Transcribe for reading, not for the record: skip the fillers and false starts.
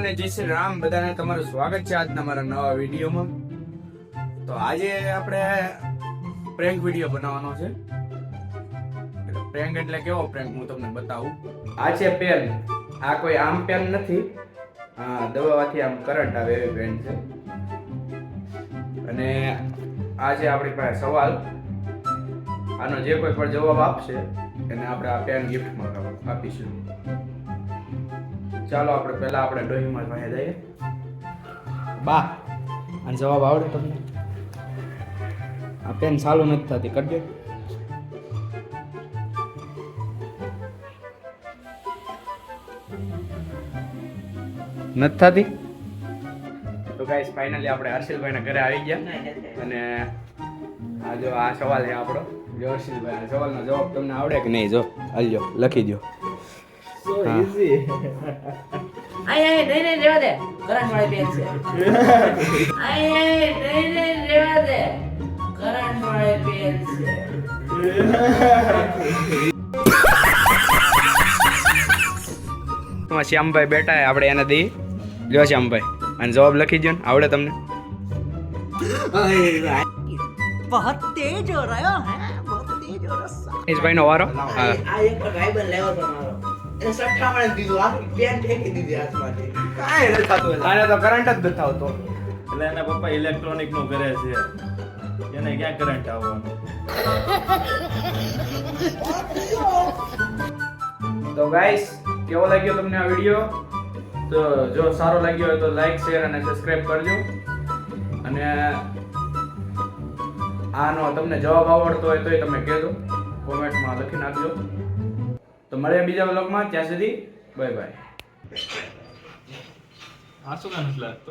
અને જય શ્રી રામ બધાને તમારું સ્વાગત છે આજના મારા નવા વિડીયોમાં. તો આજે આપણે પ્રેન્ક વિડીયો બનાવવાનો છે. પ્રેન્ક એટલે કેવો પ્રેન્ક હું તમને બતાવું. આ છે પેન. આ કોઈ આમ પેન નથી, દબાવવાથી આમ કરંટ આવે એવી પેન છે. અને આ છે આપણી પાસે સવાલ. આનો જે કોઈ પણ જવાબ આપશે એને આપણે આ પેન ગિફ્ટમાં આપીશું. ચાલો આપણે પહેલા આપણે ડ્રોઈંગમાં પાસે જઈએ. બા આનો જવાબ આવડે તમને? આ પેન ચાલુ નથી થતી, કરજો. નથી થતી તો ગાઈસ ફાઇનલી આપણે હર્ષિલભાઈના ઘરે આવી ગયા. અને આ જો આ સવાલ છે આપણો. જો હર્ષિલભાઈ સવાલનો જવાબ તમને આવડે કે નહીં? જો હાલજો લખી દો. So easy. આય નહીં રેવા દે, કરંટ વાળી પેન છે. આય નહીં રેવા દે, કરંટ વાળી પેન છે. શ્યામભાઈ બેઠા હે, આપણે એને દઈ. જો શ્યામભાઈ અને જવાબ લખી દો ને, આવડે તમને? बहुत तेज हो रहा है, बहुत तेज हो रहा है. ભાઈ નો વારો. આ એક ભાઈબંધ લેવો તો મારો. એને સઠ્ઠામણ દીધું, આ પેન ફેંકી દીધી હાથમાંથી. કાંઈ નથી થતું. આને તો કરંટ જ નથી આવતો. એટલે એના પપ્પા ઇલેક્ટ્રોનિક નું કરે છે, એને ક્યાં કરંટ આવવાનો? તો ગાઈસ કેવો લાગ્યો તમને આ વિડીયો? તો જો સારો લાગ્યો હોય તો લાઈક, શેર અને સબસ્ક્રાઇબ કરજો. અને આનો તમને જવાબ આવડતો હોય તોય તમે કહેજો, કોમેન્ટમાં લખી નાખજો. તો મળીએ બીજા વ્લોગમાં. ત્યાં સુધી બાય બાય. આ શું કામ નથી લાગતો?